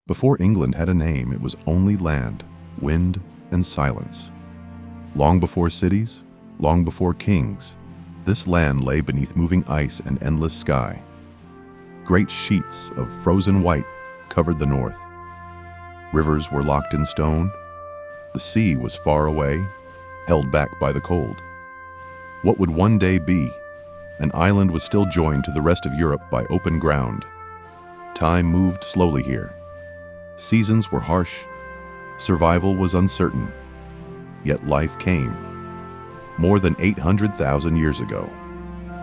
Before England had a name, it was only land, wind, and silence. Long before cities, long before kings, this land lay beneath moving ice and endless sky. Great sheets of frozen white covered the north. Rivers were locked in stone. The sea was far away, held back by the cold. What would one day be? An island was still joined to the rest of Europe by open ground. Time moved slowly here. Seasons were harsh. Survival was uncertain. Yet life came. More than 800,000 years ago,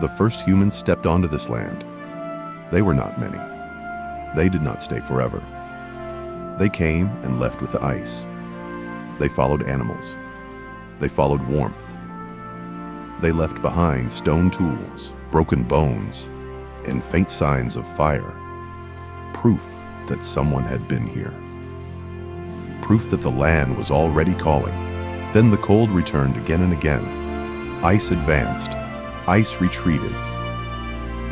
the first humans stepped onto this land. They were not many. They did not stay forever. They came and left with the ice. They followed animals. They followed warmth. They left behind stone tools, broken bones, and faint signs of fire. Proof that someone had been here. Proof that the land was already calling. Then the cold returned again and again. Ice advanced. Ice retreated.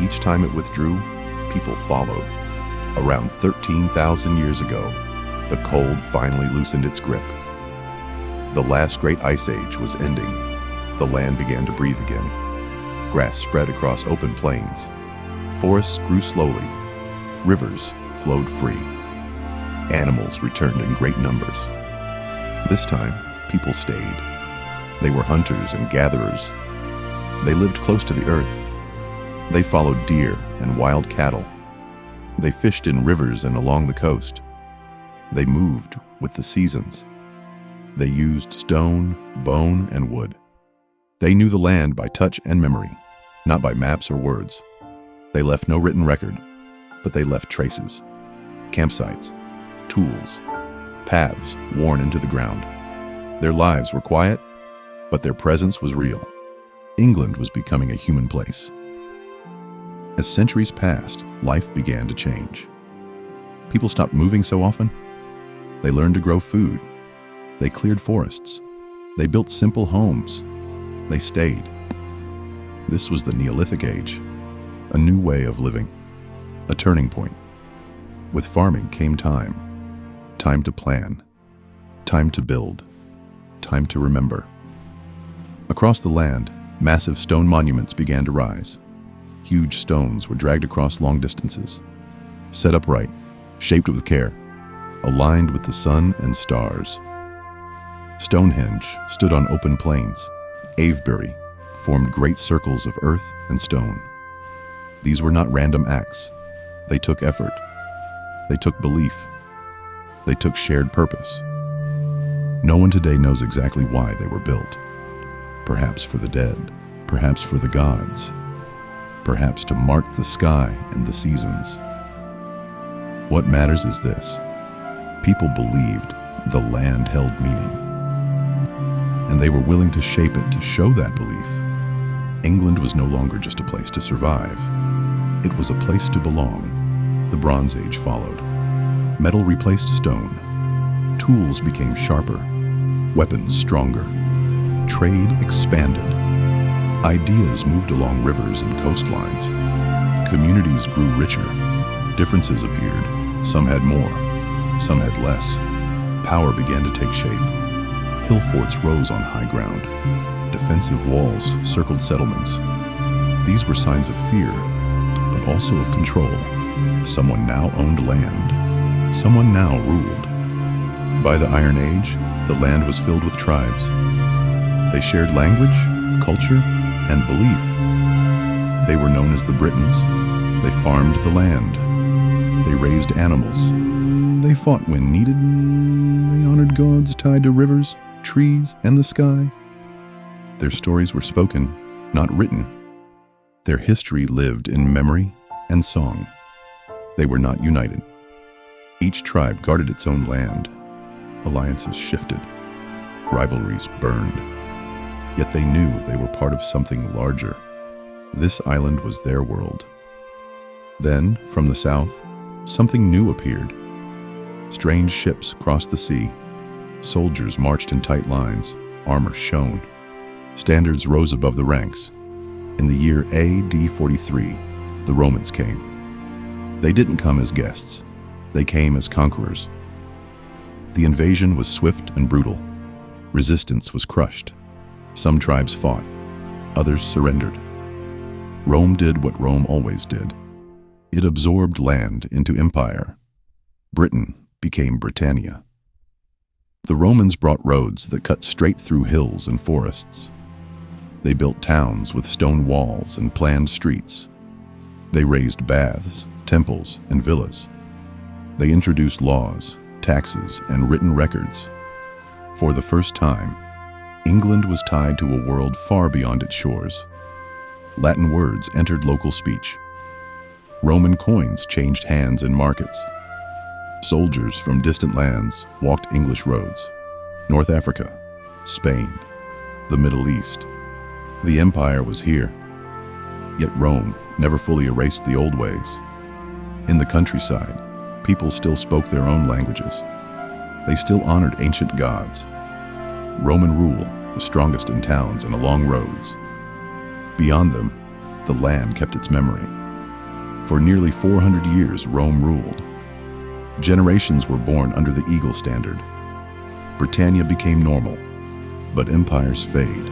Each time it withdrew, people followed. Around 13,000 years ago, the cold finally loosened its grip. The last great ice age was ending. The land began to breathe again. Grass spread across open plains. Forests grew slowly. Rivers flowed free. Animals returned in great numbers. This time, people stayed. They were hunters and gatherers. They lived close to the earth. They followed deer and wild cattle. They fished in rivers and along the coast. They moved with the seasons. They used stone, bone, and wood. They knew the land by touch and memory, not by maps or words. They left no written record, but they left traces, campsites, tools, paths worn into the ground. Their lives were quiet, but their presence was real. England was becoming a human place. As centuries passed, life began to change. People stopped moving so often. They learned to grow food. They cleared forests. They built simple homes. They stayed. This was the Neolithic Age, a new way of living, a turning point. With farming came time. Time to plan. Time to build. Time to remember. Across the land, massive stone monuments began to rise. Huge stones were dragged across long distances, set upright, shaped with care, aligned with the sun and stars. Stonehenge stood on open plains. Avebury formed great circles of earth and stone. These were not random acts. They took effort. They took belief. They took shared purpose. No one today knows exactly why they were built. Perhaps for the dead, perhaps for the gods, perhaps to mark the sky and the seasons. What matters is this: people believed the land held meaning, and they were willing to shape it to show that belief. England was no longer just a place to survive. It was a place to belong. The Bronze Age followed. Metal replaced stone. Tools became sharper. Weapons stronger. Trade expanded. Ideas moved along rivers and coastlines. Communities grew richer. Differences appeared. Some had more. Some had less. Power began to take shape. Hill forts rose on high ground. Defensive walls circled settlements. These were signs of fear, but also of control. Someone now owned land. Someone now ruled. By the Iron Age, the land was filled with tribes. They shared language, culture, and belief. They were known as the Britons. They farmed the land. They raised animals. They fought when needed. They honored gods tied to rivers, trees, and the sky. Their stories were spoken, not written. Their history lived in memory and song. They were not united. Each tribe guarded its own land. Alliances shifted. Rivalries burned. Yet they knew they were part of something larger. This island was their world. Then, from the south, something new appeared. Strange ships crossed the sea. Soldiers marched in tight lines. Armor shone. Standards rose above the ranks. In the year AD 43, the Romans came. They didn't come as guests. They came as conquerors. The invasion was swift and brutal. Resistance was crushed. Some tribes fought, others surrendered. Rome did what Rome always did. It absorbed land into empire. Britain became Britannia. The Romans brought roads that cut straight through hills and forests. They built towns with stone walls and planned streets. They raised baths, temples, and villas. They introduced laws, taxes, and written records. For the first time, England was tied to a world far beyond its shores. Latin words entered local speech. Roman coins changed hands in markets. Soldiers from distant lands walked English roads. North Africa, Spain, the Middle East. The empire was here. Yet Rome never fully erased the old ways. In the countryside, people still spoke their own languages. They still honored ancient gods. Roman rule was strongest in towns and along roads. Beyond them, the land kept its memory. For nearly 400 years, Rome ruled. Generations were born under the eagle standard. Britannia became normal, but empires fade.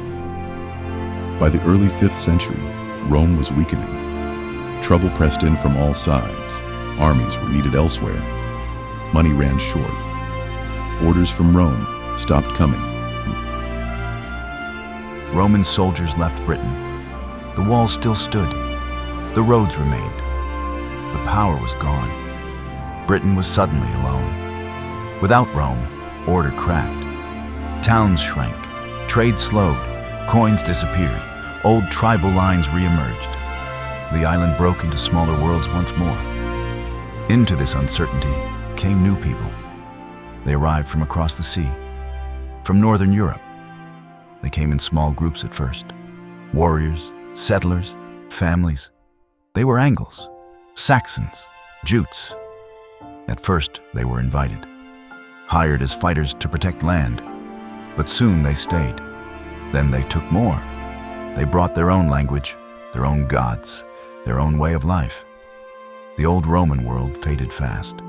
By the early 5th century, Rome was weakening. Trouble pressed in from all sides. Armies were needed elsewhere. Money ran short. Orders from Rome stopped coming. Roman soldiers left Britain. The walls still stood. The roads remained. But power was gone. Britain was suddenly alone. Without Rome, order cracked. Towns shrank. Trade slowed. Coins disappeared. Old tribal lines re-emerged. The island broke into smaller worlds once more. Into this uncertainty came new people. They arrived from across the sea, from northern Europe. They came in small groups at first. Warriors, settlers, families. They were Angles, Saxons, Jutes. At first, they were invited, hired as fighters to protect land. But soon they stayed. Then they took more. They brought their own language, their own gods, their own way of life. The old Roman world faded fast.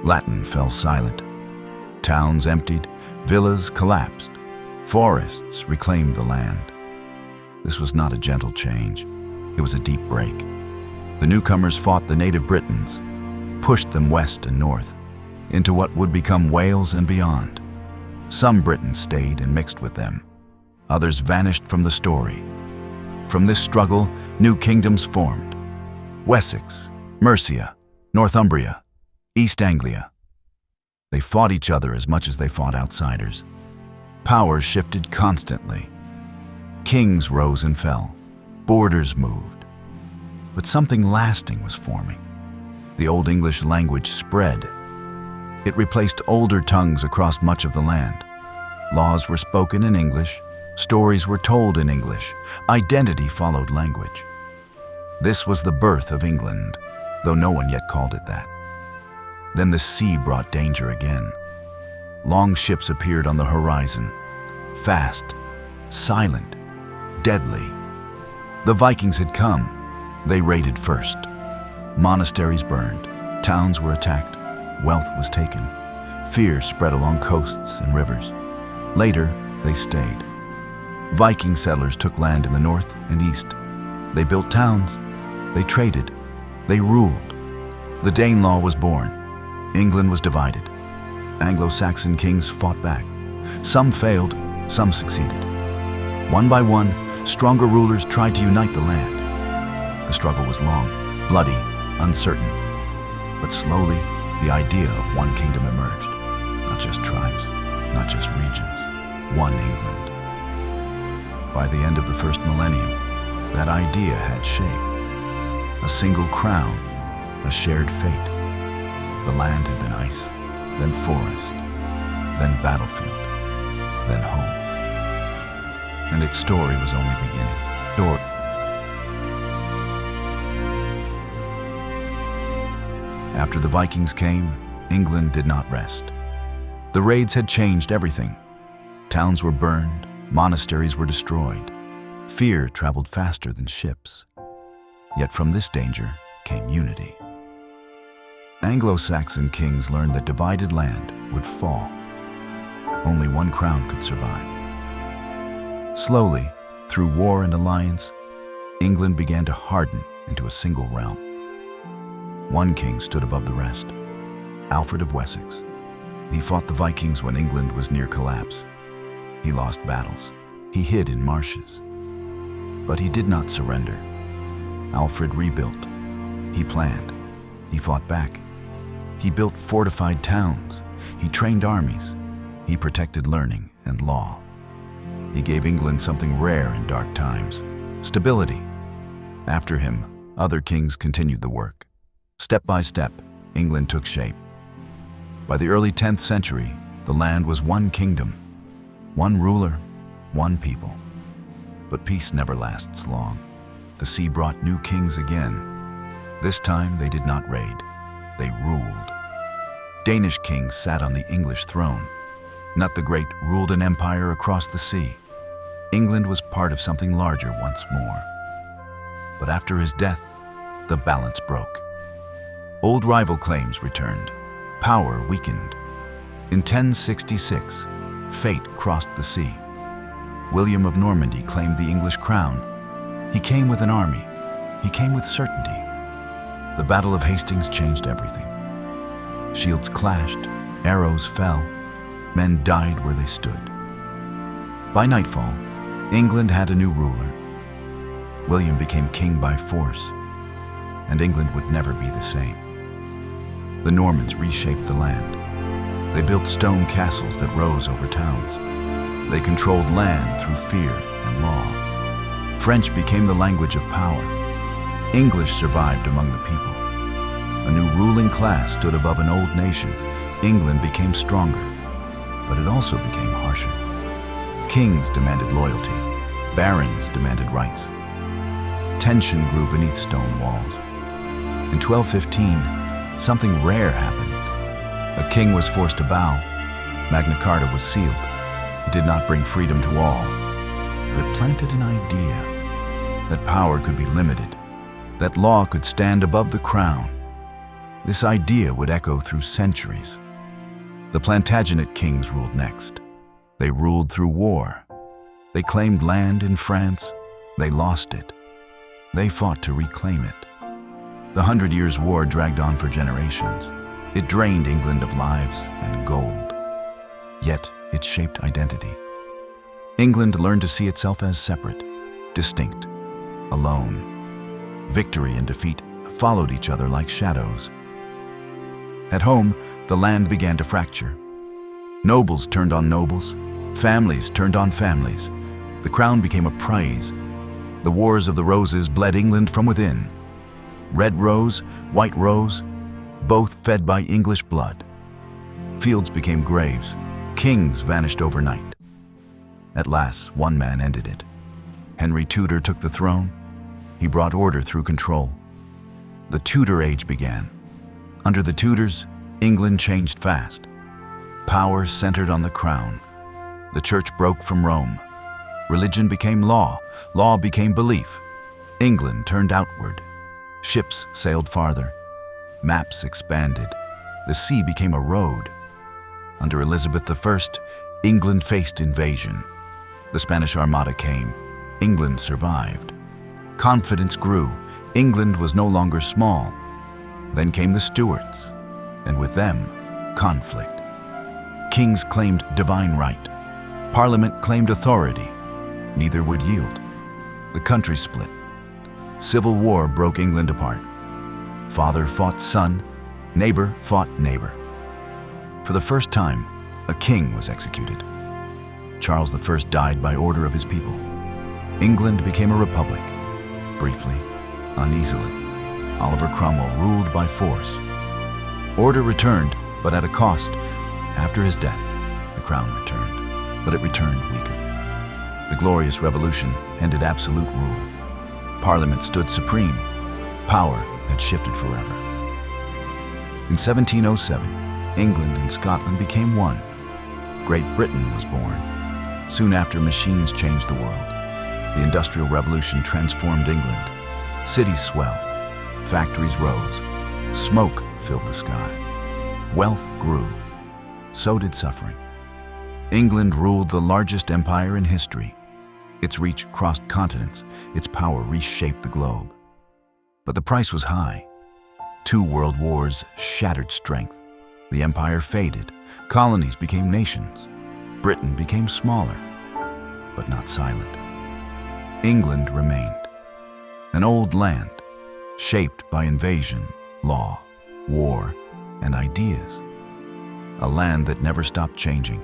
Latin fell silent. Towns emptied, villas collapsed. Forests reclaimed the land. This was not a gentle change. It was a deep break. The newcomers fought the native Britons, pushed them west and north, into what would become Wales and beyond. Some Britons stayed and mixed with them. Others vanished from the story. From this struggle, new kingdoms formed. Wessex, Mercia, Northumbria, East Anglia. They fought each other as much as they fought outsiders. Power shifted constantly. Kings rose and fell. Borders moved. But something lasting was forming. The Old English language spread. It replaced older tongues across much of the land. Laws were spoken in English. Stories were told in English. Identity followed language. This was the birth of England, though no one yet called it that. Then the sea brought danger again. Long ships appeared on the horizon, fast, silent, deadly. The Vikings had come. They raided first. Monasteries burned, towns were attacked, wealth was taken. Fear spread along coasts and rivers. Later, they stayed. Viking settlers took land in the north and east. They built towns. They traded. They ruled. The Danelaw was born. England was divided. Anglo-Saxon kings fought back. Some failed, some succeeded. One by one, stronger rulers tried to unite the land. The struggle was long, bloody, uncertain. But slowly, the idea of one kingdom emerged. Not just tribes, not just regions, one England. By the end of the first millennium, that idea had shape. A single crown, a shared fate. The land had been ice, then forest, then battlefield, then home. And its story was only beginning. After the Vikings came, England did not rest. The raids had changed everything. Towns were burned, monasteries were destroyed. Fear traveled faster than ships. Yet from this danger came unity. Anglo-Saxon kings learned that divided land would fall. Only one crown could survive. Slowly, through war and alliance, England began to harden into a single realm. One king stood above the rest, Alfred of Wessex. He fought the Vikings when England was near collapse. He lost battles. He hid in marshes. But he did not surrender. Alfred rebuilt. He planned. He fought back. He built fortified towns. He trained armies. He protected learning and law. He gave England something rare in dark times: stability. After him, other kings continued the work. Step by step, England took shape. By the early 10th century, the land was one kingdom, one ruler, one people. But peace never lasts long. The sea brought new kings again. This time they did not raid, they ruled. Danish kings sat on the English throne. Not the Great ruled an empire across the sea. England was part of something larger once more. But after his death, the balance broke. Old rival claims returned. Power weakened. In 1066, fate crossed the sea. William of Normandy claimed the English crown. He came with an army. He came with certainty. The Battle of Hastings changed everything. Shields clashed, arrows fell, men died where they stood. By nightfall, England had a new ruler. William became king by force, and England would never be the same. The Normans reshaped the land. They built stone castles that rose over towns. They controlled land through fear and law. French became the language of power. English survived among the people. A new ruling class stood above an old nation. England became stronger, but it also became harsher. Kings demanded loyalty. Barons demanded rights. Tension grew beneath stone walls. In 1215, something rare happened. A king was forced to bow. Magna Carta was sealed. It did not bring freedom to all, but it planted an idea that power could be limited, that law could stand above the crown. This idea would echo through centuries. The Plantagenet kings ruled next. They ruled through war. They claimed land in France. They lost it. They fought to reclaim it. The 100 Years' War dragged on for generations. It drained England of lives and gold. Yet it shaped identity. England learned to see itself as separate, distinct, alone. Victory and defeat followed each other like shadows. At home, the land began to fracture. Nobles turned on nobles. Families turned on families. The crown became a prize. The Wars of the Roses bled England from within. Red rose, white rose, both fed by English blood. Fields became graves. Kings vanished overnight. At last, one man ended it. Henry Tudor took the throne. He brought order through control. The Tudor age began. Under the Tudors, England changed fast. Power centered on the crown. The church broke from Rome. Religion became law. Law became belief. England turned outward. Ships sailed farther. Maps expanded. The sea became a road. Under Elizabeth I, England faced invasion. The Spanish Armada came. England survived. Confidence grew. England was no longer small. Then came the Stuarts, and with them, conflict. Kings claimed divine right. Parliament claimed authority. Neither would yield. The country split. Civil war broke England apart. Father fought son, neighbor fought neighbor. For the first time, a king was executed. Charles I died by order of his people. England became a republic. Briefly, uneasily, Oliver Cromwell ruled by force. Order returned, but at a cost. After his death, the crown returned, but it returned weaker. The Glorious Revolution ended absolute rule. Parliament stood supreme. Power had shifted forever. In 1707, England and Scotland became one. Great Britain was born. Soon after, machines changed the world. The Industrial Revolution transformed England. Cities swelled. Factories rose. Smoke filled the sky. Wealth grew. So did suffering. England ruled the largest empire in history. Its reach crossed continents. Its power reshaped the globe. But the price was high. 2 world wars shattered strength. The empire faded. Colonies became nations. Britain became smaller, but not silent. England remained. An old land, shaped by invasion, law, war, and ideas. A land that never stopped changing,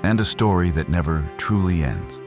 and a story that never truly ends.